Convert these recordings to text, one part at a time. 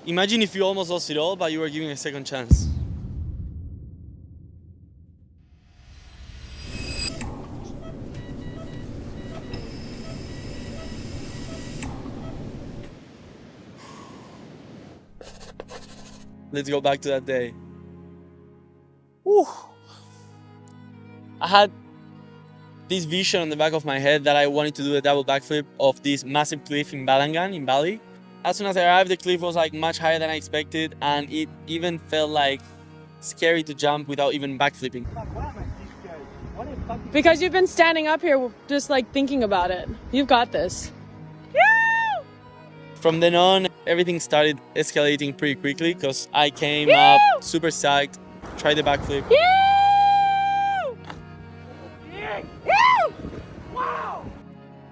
Imagine if you almost lost it all, but you were given a second chance. Let's go back to that day. Whew. I had this vision on the back of my head that I wanted to do a double backflip of this massive cliff in Balangan, in Bali. As soon as I arrived, the cliff was like much higher than I expected, and it even felt like scary to jump without even backflipping. Because you've been standing up here just like thinking about it. You've got this. From then on, everything started escalating pretty quickly because I came up super psyched, tried the backflip.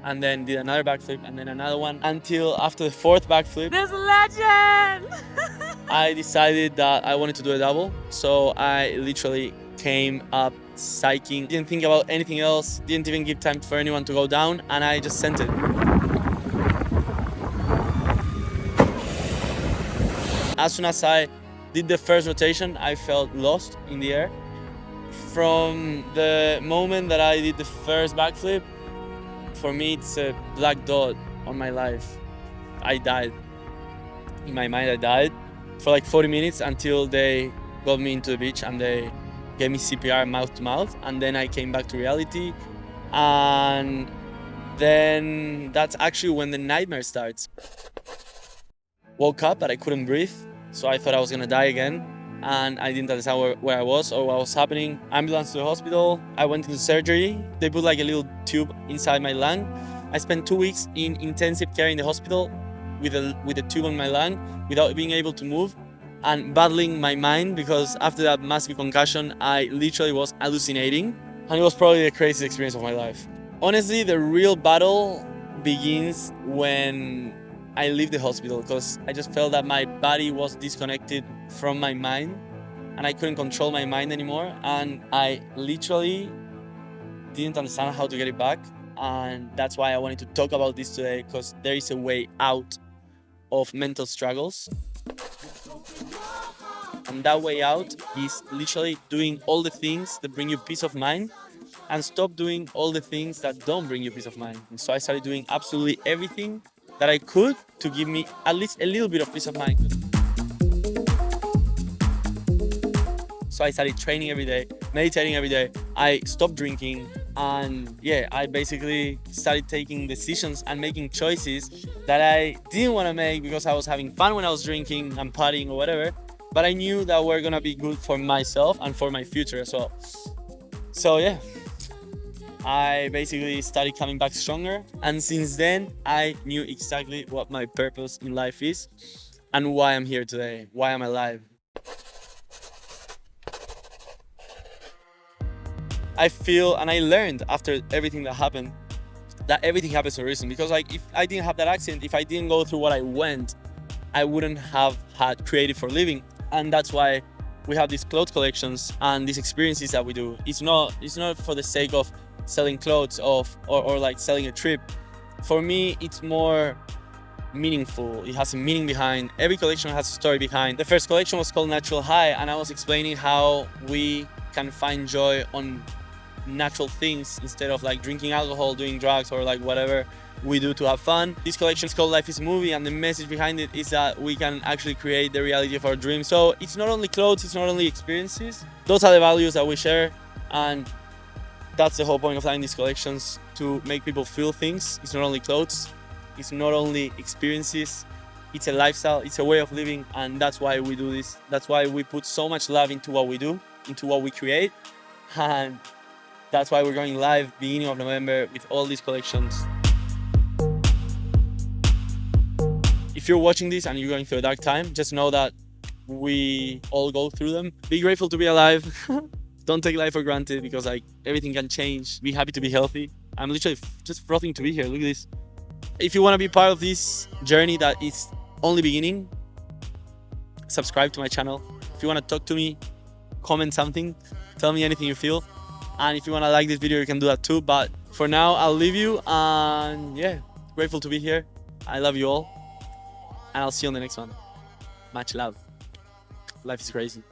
And then did another backflip and then another one until after the fourth backflip, This legend! I decided that I wanted to do a double. So I literally came up psyching, didn't think about anything else, didn't even give time for anyone to go down, and I just sent it. As soon as I did the first rotation, I felt lost in the air. From the moment that I did the first backflip, for me, it's a black dot on my life. I died. In my mind, I died for like 40 minutes until they got me into the beach and they gave me CPR mouth to mouth. And then I came back to reality. And then that's actually when the nightmare starts. Woke up, but I couldn't breathe. So I thought I was gonna die again. And I didn't understand where I was or what was happening. Ambulance to the hospital. I went into surgery. They put like a little tube inside my lung. I spent 2 weeks in intensive care in the hospital with a tube on my lung without being able to move and battling my mind because after that massive concussion, I literally was hallucinating. And it was probably the craziest experience of my life. Honestly, the real battle begins when I leave the hospital because I just felt that my body was disconnected from my mind and I couldn't control my mind anymore, and I literally didn't understand how to get it back. And that's why I wanted to talk about this today, because there is a way out of mental struggles, and that way out is literally doing all the things that bring you peace of mind and stop doing all the things that don't bring you peace of mind. And so I started doing absolutely everything that I could to give me at least a little bit of peace of mind. So I started training every day, meditating every day. I stopped drinking, and yeah, I basically started taking decisions and making choices that I didn't want to make because I was having fun when I was drinking and partying or whatever, but I knew that were gonna be good for myself and for my future as well. So yeah, I basically started coming back stronger, and since then I knew exactly what my purpose in life is and why I'm here today, why I'm alive. I feel, and I learned after everything that happened, that everything happens for a reason. Because like, if I didn't have that accident, if I didn't go through what I went, I wouldn't have had creative for living. And that's why we have these clothes collections and these experiences that we do. It's not for the sake of selling clothes or like selling a trip. For me, it's more meaningful. It has a meaning behind. Every collection has a story behind. The first collection was called Natural High, and I was explaining how we can find joy on natural things instead of like drinking alcohol, doing drugs, or like whatever we do to have fun. This collection is called Life is a Movie, and the message behind it is that we can actually create the reality of our dreams. So it's not only clothes, it's not only experiences. Those are the values that we share, and that's the whole point of having these collections, to make people feel things. It's not only clothes, it's not only experiences, it's a lifestyle, it's a way of living, and that's why we do this. That's why we put so much love into what we do, into what we create, and that's why we're going live beginning of November with all these collections. If you're watching this and you're going through a dark time, just know that we all go through them. Be grateful to be alive. Don't take life for granted, because like everything can change. Be happy to be healthy. I'm literally just frothing to be here. Look at this. If you want to be part of this journey that is only beginning, subscribe to my channel. If you want to talk to me, comment something, tell me anything you feel. And if you want to like this video, you can do that too. But for now, I'll leave you, and yeah, grateful to be here. I love you all, and I'll see you on the next one. Much love. Life is crazy.